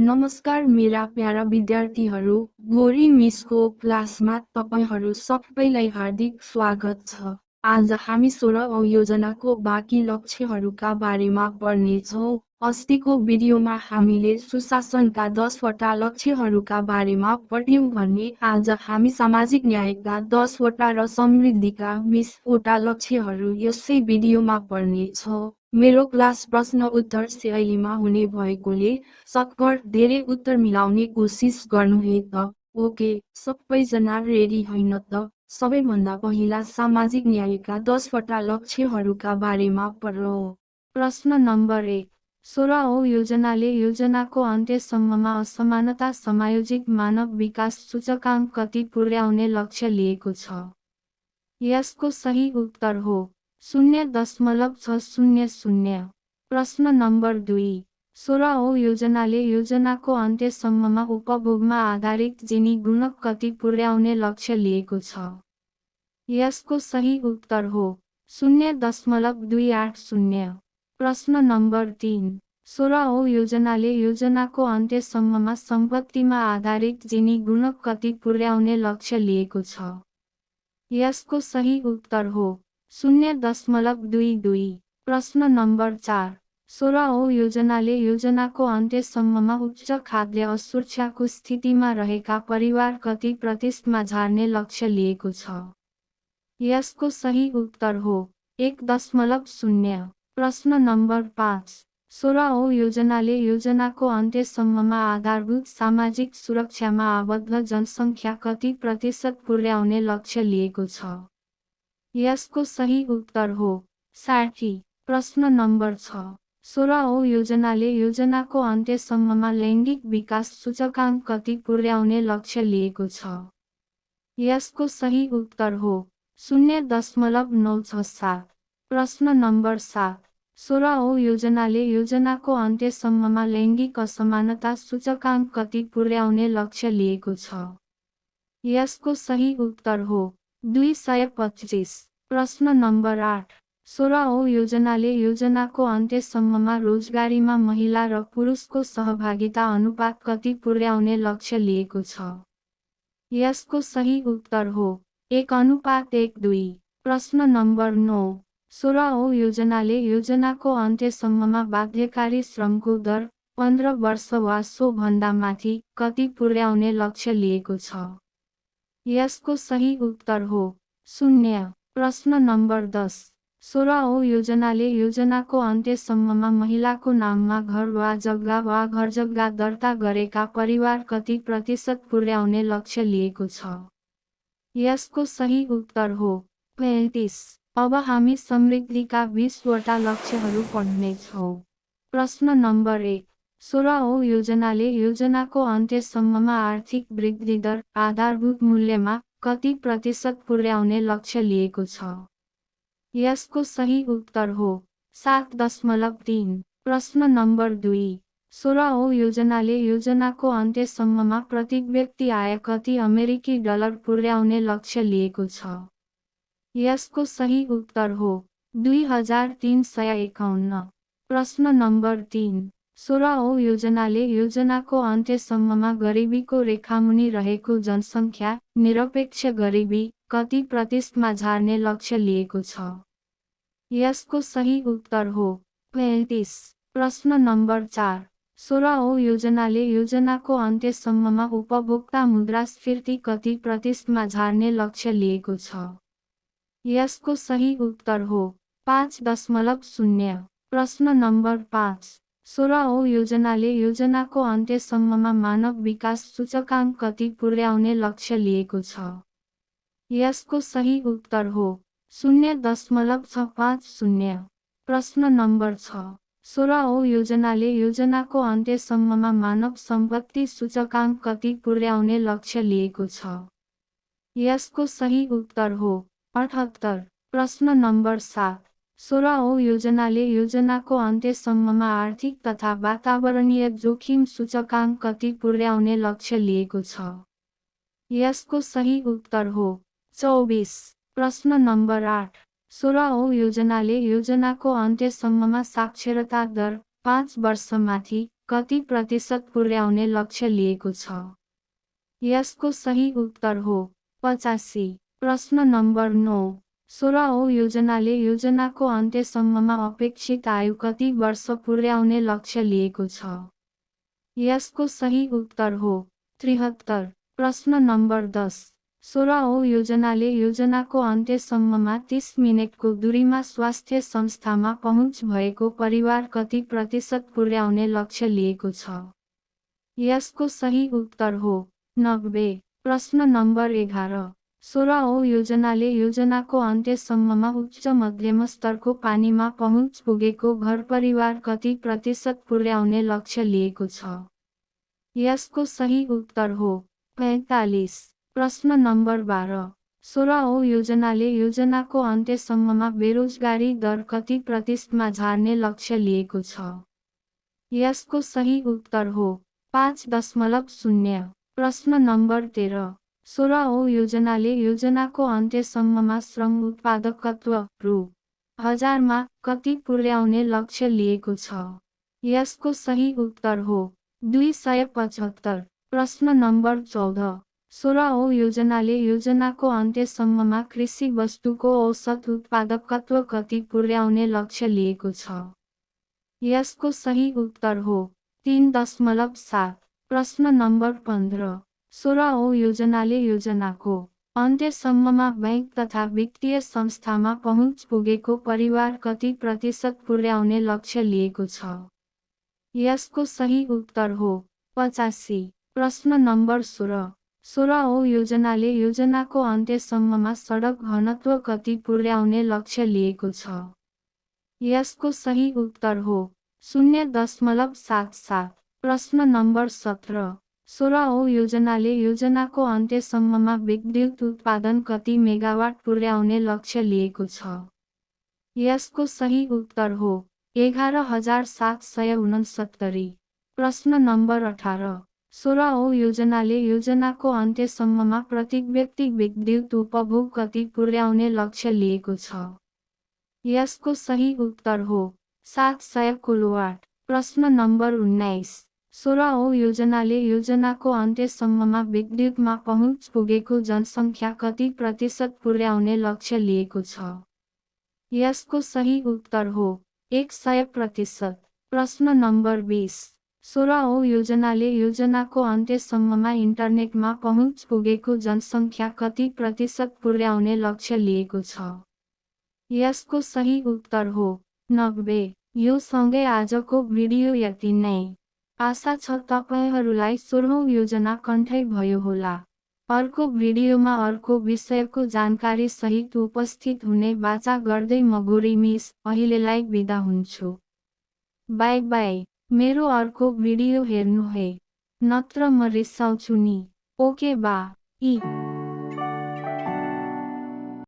नमस्कार मेरा प्यारा विद्यार्थीहरू, गोरी मिसको क्लासमा तपाईहरू सबैलाई हार्दिक स्वागत छ। आज हामी 16औं योजनाको बाँकी लक्ष्यहरूका बारेमा पढ्नेछौँ। अस्तिको भिडियोमा हामीले सुशासनका 10वटा लक्ष्यहरूका बारेमा पढ्यौँ भने आज हामी सामाजिक न्यायका 10वटा र समृद्धिका 20वटा लक्ष्यहरू यसै भिडियोमा पढ्नेछौँ। मेरो क्लास प्रश्न उत्तर शैलीमा हुने भएकोले सकभर धेरै उत्तर मिलाउने कोसिस गर्नु है त। ओके, सबैजना रेडी होइन त? सबैभन्दा पहिला सामाजिक न्यायका 10वटा लक्ष्यहरूका बारेमा पढौँ। प्रश्न नम्बर 1। 16औं योजनाले योजनाको अन्त्यसम्ममा असमानता समायोजित मानव विकास सूचकाङ्क कति पुर्याउने लक्ष्य लिएको छ? यसको सही उत्तर हो 0.600। प्रश्न नम्बर 2। 16औं योजनाले योजनाको अन्त्यसम्ममा उपभोगमा आधारित जिनी गुणक कति पुर्याउने लक्ष्य लिएको छ? यसको सही उत्तर हो 0.280। प्रश्न नम्बर 3। 16औं योजनाले योजनाको अन्त्यसम्ममा सम्पत्तिमा आधारित जिनी गुणक कति पुर्याउने लक्ष्य लिएको छ? यसको सही उत्तर हो 0.22। प्रश्न नम्बर 4। 16औं योजनाले योजनाको अन्त्यसम्ममा उच्च खाद्य असुरक्षाको स्थितिमा रहेका परिवार कति प्रतिशतमा झार्ने लक्ष्य लिएको छ? यसको सही उत्तर हो 1.0। प्रश्न नम्बर 5। 16औं योजनाले योजनाको अन्त्यसम्ममा आधारभूत सामाजिक सुरक्षामा आबद्ध जनसङ्ख्या कति प्रतिशत पुर्याउने लक्ष्य लिएको छ? यसको सही उत्तर हो 60। प्रश्न नम्बर 6। 16औं योजनाले योजनाको अन्त्यसम्ममा लैङ्गिक विकास सूचकाङ्क कति पुर्याउने लक्ष्य लिएको छ? यसको सही उत्तर हो 0.967। प्रश्न नम्बर 7। 16औं योजनाले योजनाको अन्त्यसम्ममा लैङ्गिक असमानता सूचकाङ्क कति पुर्याउने लक्ष्य लिएको छ? यसको सही उत्तर हो 225। प्रश्न नम्बर 8। 16औं योजनाले योजनाको अन्त्यसम्ममा रोजगारीमा महिला र पुरुषको सहभागिता अनुपात कति पुर्याउने लक्ष्य लिएको छ? यसको सही उत्तर हो 1:1:2। प्रश्न नम्बर 9। 16औं योजनाले योजनाको अन्त्यसम्ममा बाध्यकारी श्रमको दर 15 वर्ष वा सो भन्दा माथि कति पुर्याउने लक्ष्य लिएको छ? यसको सही उत्तर हो 0। प्रश्न नम्बर 10। 16औं योजनाले योजनाको अन्त्यसम्ममा महिलाको नाममा घर वा घरजग्गा दर्ता गरेका परिवार कति प्रतिशत पुर्याउने लक्ष्य लिएको छ? यसको सही उत्तर हो 35। अब हामी समृद्धिका 20वटा लक्ष्यहरू पढ्नेछौँ। प्रश्न नम्बर 1। 16औं योजनाले योजनाको अन्त्यसम्ममा आर्थिक वृद्धि दर आधारभूत मूल्यमा कति प्रतिशत पुर्याउने लक्ष्य लिएको छ? यसको सही उत्तर हो 7.3। प्रश्न नम्बर 2। 16औं योजनाले योजनाको अन्त्यसम्ममा प्रत्येक व्यक्ति आय कति अमेरिकी डलर पुर्याउने लक्ष्य लिएको छ? यसको सही उत्तर हो 2351। प्रश्न नम्बर 3। 16औं योजनाले योजनाको अन्त्यसम्ममा गरिबीको रेखामुनि रहेको जनसङ्ख्या निरपेक्ष गरिबी कति प्रतिशतमा झार्ने लक्ष्य लिएको छ? यसको सही उत्तर हो 35। प्रश्न नम्बर 4। 16औं योजनाले योजनाको अन्त्यसम्ममा उपभोक्ता मुद्रास्फीति कति प्रतिशतमा झार्ने लक्ष्य लिएको छ? यसको सही उत्तर हो 5.0। प्रश्न नम्बर 5। 16औं योजनाले योजनाको अन्त्यसम्ममा मानव विकास सूचकाङ्क कति पुर्याउने लक्ष्य लिएको छ? यसको सही उत्तर हो 0.650। प्रश्न नम्बर 6। 16औं योजनाले योजनाको अन्त्यसम्ममा मानव सम्पत्ति सूचकाङ्क कति पुर्याउने लक्ष्य लिएको छ? यसको सही उत्तर हो 78। प्रश्न नम्बर 7। 16औं योजनाले योजनाको अन्त्यसम्ममा आर्थिक तथा वातावरणीय जोखिम सूचकाङ्क कति पुर्याउने लक्ष्य लिएको छ? यसको सही उत्तर हो 24। प्रश्न नम्बर 8। 16औं योजनाले योजनाको अन्त्यसम्ममा साक्षरता दर 5 वर्षमाथि कति प्रतिशत पुर्याउने लक्ष्य लिएको छ? यसको सही उत्तर हो 85। प्रश्न नम्बर 9। 16औं योजनाले योजनाको अन्त्यसम्ममा अपेक्षित आयु कति वर्ष पुर्याउने लक्ष्य लिएको छ? यसको सही उत्तर हो 73। प्रश्न नम्बर 10। 16औं योजनाले योजनाको अन्त्यसम्ममा 30 मिनेटको दूरीमा स्वास्थ्य संस्थामा पहुँच भएको परिवार कति प्रतिशत पुर्याउने लक्ष्य लिएको छ? यसको सही उत्तर हो 90। प्रश्न नम्बर 11। 16औं योजनाले योजनाको अन्त्यसम्ममा उच्च मध्यम स्तरको पानीमा पहुँच पुगेको घरपरिवार कति प्रतिशत पुर्याउने लक्ष्य लिएको छ? यसको सही उत्तर हो 45। प्रश्न नम्बर 12। 16औं योजनाले योजनाको अन्त्यसम्ममा बेरोजगारी दर कति प्रतिशतमा झार्ने लक्ष्य लिएको छ? यसको सही उत्तर हो 5.0। प्रश्न नम्बर 13। 16औं योजनाले योजनाको अन्त्यसम्ममा श्रम उत्पादकत्व रु. 1000 मा कति पुर्याउने लक्ष्य लिएको छ? यसको सही उत्तर हो 275। प्रश्न नम्बर 14। 16औं योजनाले योजनाको अन्त्यसम्ममा कृषि वस्तुको औसत उत्पादकत्व कति पुर्याउने लक्ष्य लिएको छ? यसको सही उत्तर हो 3.7। प्रश्न नम्बर 15। 16औं योजनाले योजनाको अन्त्यसम्ममा बैंक तथा वित्तीय संस्थामा पहुँच पुगेको परिवार कति प्रतिशत पुर्याउने लक्ष्य लिएको छ? यसको सही उत्तर हो 85। प्रश्न नम्बर 16। 16औं योजनाले योजनाको अन्त्यसम्ममा सडक घनत्व कति पुर्याउने लक्ष्य लिएको छ? यसको सही उत्तर हो 0.77। प्रश्न नम्बर 17। 16औं योजनाले योजनाको अन्त्यसम्ममा विद्युत उत्पादन कति मेगावाट पुर्याउने लक्ष्य लिएको छ? यसको सही उत्तर हो 11,769। प्रश्न नम्बर 18। 16औं योजनाले योजनाको अन्त्यसम्ममा प्रत्येक व्यक्ति विद्युत उपभोग कति पुर्याउने लक्ष्य लिएको छ? यसको सही उत्तर हो 700 किलोवाट। प्रश्न नम्बर 19। 16औं योजनाले योजनाको अन्त्यसम्ममा विद्युतमा पहुँच पुगेको जनसङ्ख्या कति प्रतिशत पुर्याउने लक्ष्य लिएको छ? यसको सही उत्तर हो 100%। प्रश्न नम्बर 20। 16औं योजनाले योजनाको अन्त्यसम्ममा इन्टरनेटमा पहुँच पुगेको जनसङ्ख्या कति प्रतिशत पुर्याउने लक्ष्य लिएको छ? यसको सही उत्तर हो 90। यो सँगै आजको भिडियो यति नै। आशा छ तपाईहरूलाई 16औं योजना कन्ठै भयो होला। अर्को भिडियोमा अर्को विषयको जानकारी सहित उपस्थित हुने बाचा गर्दै म गोरी मिस अहिलेलाई बिदा हुन्छु। By by. मेरो अर्को भिडियो हेर्नु है। नत्र म रिसाउँछु नि। ओके बा।